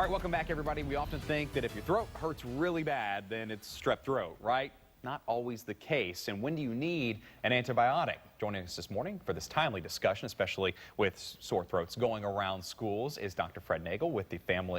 All right, welcome back, everybody. We often think that if your throat hurts really bad, then it's strep throat, right? Not always the case. And when do you need an antibiotic? Joining us this morning for this timely discussion, especially with sore throats going around schools, is Dr. Fred Nagel with the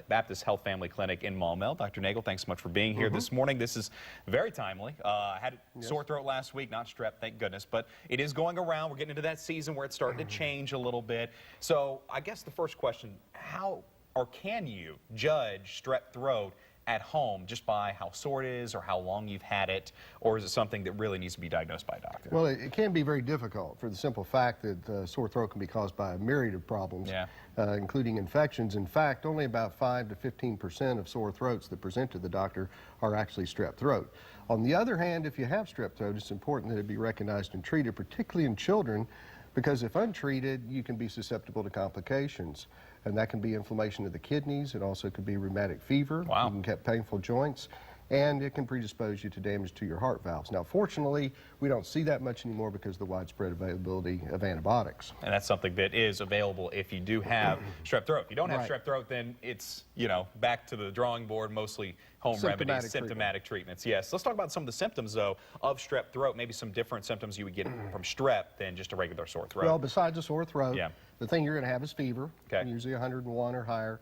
Baptist Health Family Clinic in Maumelle. Dr. Nagel, thanks so much for being here this morning. This is very timely. I had sore throat last week, not strep, thank goodness, but it is going around. We're getting into that season where it's starting to change a little bit. So I guess the first question, how or can you judge strep throat at home just by how sore it is or how long you've had it, or is it something that really needs to be diagnosed by a doctor? Well, it can be very difficult for the simple fact that sore throat can be caused by a myriad of problems, including infections. In fact, only about 5 to 15% of sore throats that present to the doctor are actually strep throat. On the other hand, if you have strep throat, it's important that it be recognized and treated, particularly in children, because if untreated, you can be susceptible to complications. And that can be inflammation of the kidneys. It also could be rheumatic fever. Wow. You can get painful joints, and it can predispose you to damage to your heart valves. Now, fortunately, we don't see that much anymore because of the widespread availability of antibiotics. And that's something that is available if you do have strep throat. If you don't have strep throat, then it's, you know, back to the drawing board, mostly home remedies, symptomatic treatments. Yes. Let's talk about some of the symptoms, though, of strep throat, maybe some different symptoms you would get from strep than just a regular sore throat. Well, besides a sore throat, the thing you're going to have is fever, usually 101 or higher.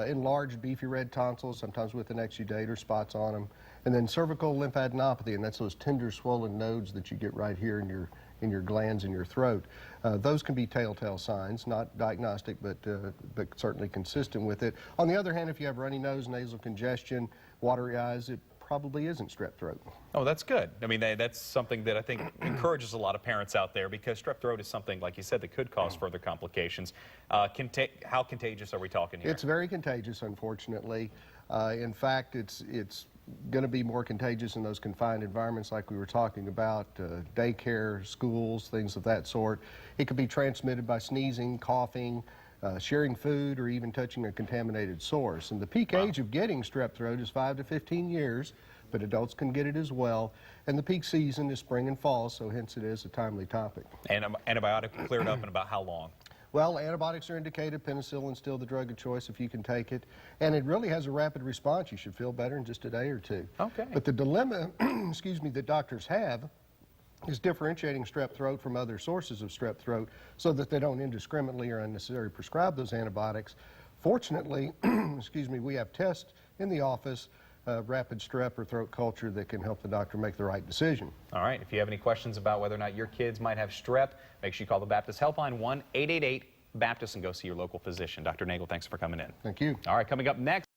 Enlarged beefy red tonsils, sometimes with an exudate or spots on them, and then cervical lymphadenopathy, and that's those tender swollen nodes that you get right here in your glands in your throat. Those can be telltale signs, not diagnostic, but certainly consistent with it. On the other hand, if you have runny nose, nasal congestion, watery eyes, it probably isn't strep throat. Oh, that's good. I mean, that's something that I think encourages a lot of parents out there, because strep throat is something, like you said, that could cause further complications. How contagious are we talking here? It's very contagious, unfortunately. In fact, it's going to be more contagious in those confined environments like we were talking about, daycare, schools, things of that sort. It could be transmitted by sneezing, coughing, sharing food, or even touching a contaminated source. And the peak age of getting strep throat is 5 to 15 years, but adults can get it as well. And the peak season is spring and fall, so hence it is a timely topic. And antibiotic cleared up in about how long? Well, antibiotics are indicated. Penicillin's still the drug of choice if you can take it. And it really has a rapid response. You should feel better in just a day or two. Okay. But the dilemma, that doctors have is differentiating strep throat from other sources of strep throat so that they don't indiscriminately or unnecessarily prescribe those antibiotics. Fortunately, we have tests in the office, rapid strep or throat culture, that can help the doctor make the right decision. All right. If you have any questions about whether or not your kids might have strep, make sure you call the Baptist Healthline, 1-888-BAPTIST, and go see your local physician. Dr. Nagel, thanks for coming in. Thank you. All right, coming up next.